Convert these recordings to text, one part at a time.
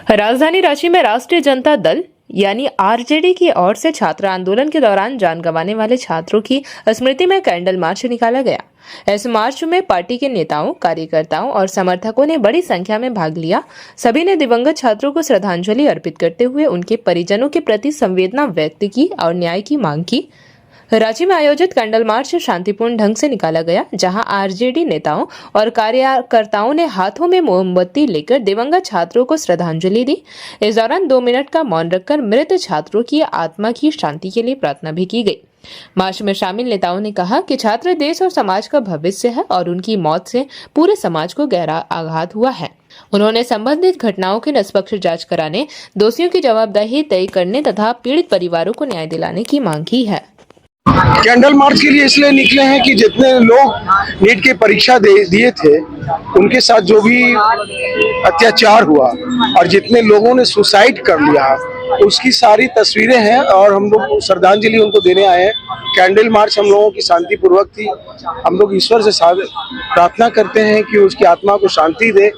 राजधानी रांची में राष्ट्रीय जनता दल यानी आरजेडी की ओर से छात्र आंदोलन के दौरान जान गंवाने वाले छात्रों की स्मृति में कैंडल मार्च निकाला गया। इस मार्च में पार्टी के नेताओं, कार्यकर्ताओं और समर्थकों ने बड़ी संख्या में भाग लिया। सभी ने दिवंगत छात्रों को श्रद्धांजलि अर्पित करते हुए उनके परिजनों के प्रति संवेदना व्यक्त की और न्याय की मांग की। रांची में आयोजित कैंडल मार्च शांतिपूर्ण ढंग से निकाला गया, जहां आरजेडी नेताओं और कार्यकर्ताओं ने हाथों में मोमबत्ती लेकर दिवंगत छात्रों को श्रद्धांजलि दी। इस दौरान 2 मिनट का मौन रखकर मृत छात्रों की आत्मा की शांति के लिए प्रार्थना भी की गई। मार्च में शामिल नेताओं ने कहा कि छात्र देश और समाज का भविष्य है और उनकी मौत से पूरे समाज को गहरा आघात हुआ है। उन्होंने संबंधित घटनाओं की निष्पक्ष जांच कराने, दोषियों की जवाबदेही तय करने तथा पीड़ित परिवारों को न्याय दिलाने की मांग की है। कैंडल मार्च के लिए इसलिए निकले हैं कि जितने लोग नीट की परीक्षा दिए थे उनके साथ जो भी अत्याचार हुआ और जितने लोगों ने सुसाइड कर लिया उसकी सारी तस्वीरें हैं और हम लोग श्रद्धांजलि उनको देने आए हैं। कैंडल मार्च हम लोगों की शांतिपूर्वक थी। हम लोग ईश्वर से प्रार्थना करते हैं कि उसकी आत्मा को शांति दे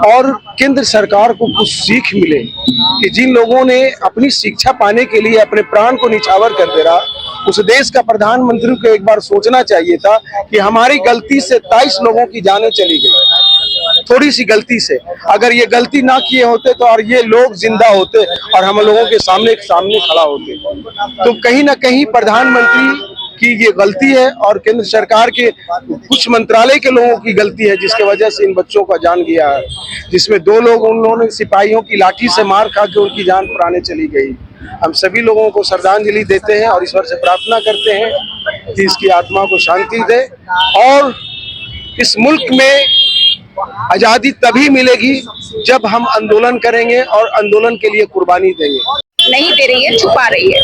और केंद्र सरकार को कुछ सीख मिले कि जिन लोगों ने अपनी शिक्षा पाने के लिए अपने प्राण को निछावर कर दे रहा, उस देश का प्रधानमंत्री को एक बार सोचना चाहिए था कि हमारी गलती से 23 लोगों की जानें चली गई, थोड़ी सी गलती से। अगर ये गलती ना किए होते तो और ये लोग जिंदा होते और हम लोगों के सामने खड़ा होते। तो कहीं ना कहीं प्रधानमंत्री की ये गलती है और केंद्र सरकार के कुछ मंत्रालय के लोगों की गलती है, जिसके वजह से इन बच्चों का जान गया है, जिसमें 2 लोग उन्होंने सिपाहियों की लाठी से मार खा के उनकी जान पुराने चली गई। हम सभी लोगों को श्रद्धांजलि देते हैं और ईश्वर से प्रार्थना करते हैं कि इसकी आत्मा को शांति दे और इस मुल्क में आजादी तभी मिलेगी जब हम आंदोलन करेंगे और आंदोलन के लिए कुर्बानी देंगे। नहीं दे रही है, छुपा रही है।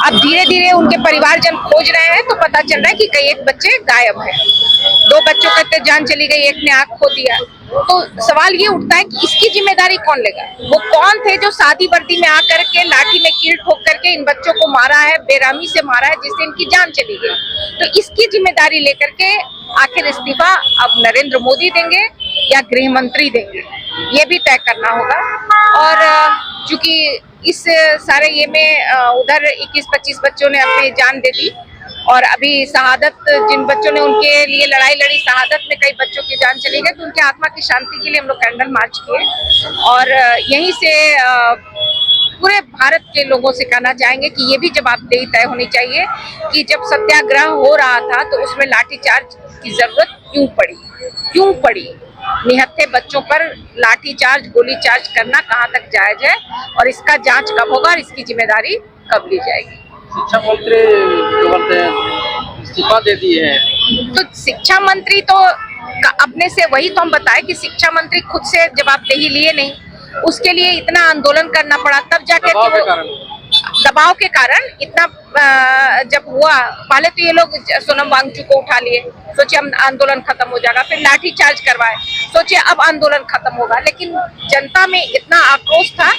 अब धीरे धीरे उनके परिवारजन खोज रहे हैं तो पता चल रहा है कि कई एक बच्चे गायब हैं। 2 बच्चों का जान चली गई, एक ने आंख खो दिया। तो सवाल ये उठता है कि इसकी जिम्मेदारी कौन लेगा? वो कौन थे जो सादी वर्दी में आकर के लाठी में कील ठोक करके इन बच्चों को मारा है, बेरहमी से मारा है, जिससे इनकी जान चली गई? तो इसकी जिम्मेदारी लेकर के आखिर इस्तीफा अब नरेंद्र मोदी देंगे या गृह मंत्री देंगे, ये भी तय करना होगा। और चूंकि इस सारे ये में उधर 21-25 बच्चों ने अपनी जान दे दी और अभी शहादत, जिन बच्चों ने उनके लिए लड़ाई लड़ी, शहादत में कई बच्चों की जान चली गई, तो उनके आत्मा की शांति के लिए हम लोग कैंडल मार्च किए। और यहीं से पूरे भारत के लोगों से कहना चाहेंगे कि ये भी जवाबदेही तय होनी चाहिए कि जब सत्याग्रह हो रहा था तो उसमें लाठीचार्ज की जरूरत क्यों पड़ी? निहत्थे बच्चों पर लाठीचार्ज, गोली चार्ज करना कहाँ तक जायज है और इसका जांच कब होगा और इसकी जिम्मेदारी कब ली जाएगी? शिक्षा मंत्री इस्तीफा दे दिए हैं। तो शिक्षा मंत्री तो अपने से, वही तो हम बताए कि शिक्षा मंत्री खुद से जवाबदेही लिए नहीं, उसके लिए इतना आंदोलन करना पड़ा, तब जाके दबाव के कारण इतना जब हुआ। पहले तो ये लोग सोनम वांगचुक को उठा लिए, सोचे हम आंदोलन खत्म हो जाएगा, फिर लाठी चार्ज करवाए, सोचे अब आंदोलन खत्म होगा। लेकिन जनता में इतना आक्रोश था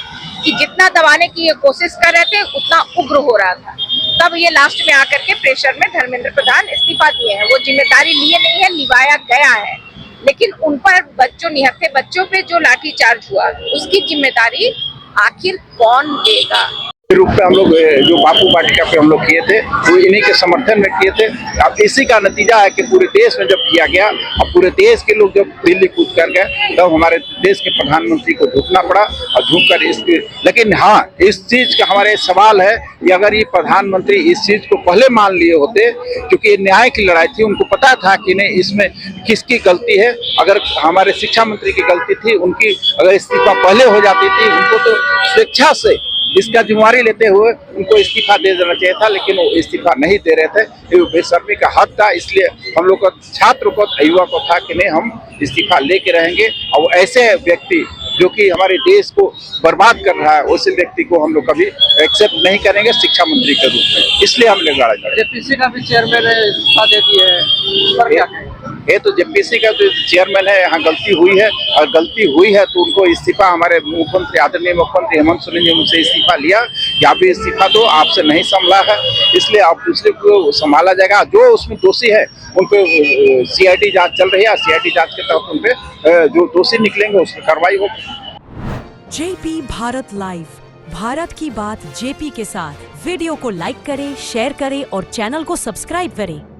कि जितना दबाने की ये कोशिश कर रहे थे उतना उग्र हो रहा था। तब ये लास्ट में आकर के प्रेशर में धर्मेंद्र प्रधान इस्तीफा दिए हैं। वो जिम्मेदारी लिए नहीं है, निभाया गया है, लेकिन उन पर निहत्थे बच्चों पे जो लाठी चार्ज हुआ उसकी जिम्मेदारी आखिर कौन देगा? रूप में हम लोग जो बापू वाटिका पे हम लोग किए थे वो इन्हीं के समर्थन में किए थे। अब इसी का नतीजा है कि पूरे देश में जब किया गया, अब पूरे देश के लोग जब दिल्ली कूद कर गए, तब हमारे देश के प्रधानमंत्री को झुकना पड़ा और झुक कर इसके। लेकिन हाँ, इस चीज का हमारे सवाल है कि अगर ये प्रधानमंत्री इस चीज को पहले मान लिए होते, क्योंकि ये न्याय की लड़ाई थी, उनको पता था कि नहीं इसमें किसकी गलती है। अगर हमारे शिक्षा मंत्री की गलती थी, उनकी अगर इस्तीफा पहले हो जाती थी, उनको तो स्वेच्छा से इसका जिम्मेवारी लेते हुए उनको इस्तीफा दे देना चाहिए था, लेकिन वो इस्तीफा नहीं दे रहे थे। ये बेशर्मी का हक था, इसलिए हम लोग को, छात्र को, युवा को था कि नहीं हम इस्तीफा लेके रहेंगे। और ऐसे व्यक्ति जो कि हमारे देश को बर्बाद कर रहा है, उस व्यक्ति को हम लोग कभी एक्सेप्ट नहीं करेंगे शिक्षा मंत्री के रूप में, इसलिए हम लोग लड़ा जाएंगे। जेपीसी का भी चेयरमैन इस्तीफा दे दिए है। ये तो जेपीसी का जो चेयरमैन है, यहाँ गलती हुई है और गलती हुई है तो उनको इस्तीफा, हमारे मुख्यमंत्री, आदरणीय मुख्यमंत्री हेमंत सोरेन जी मुझसे इस्तीफा लिया कि आप भी इस्तीफा दो, आपसे नहीं संभला है, इसलिए आप दूसरे को संभाला जाएगा। जो उसमें दोषी है उन पे सीआईडी जांच चल रही है, सीआईडी जांच के तहत उन पे जो दोषी निकलेंगे उस पर कार्रवाई होगी। जेपी भारत लाइव, भारत की बात जेपी के साथ। वीडियो को लाइक करें, शेयर करें और चैनल को सब्सक्राइब करें।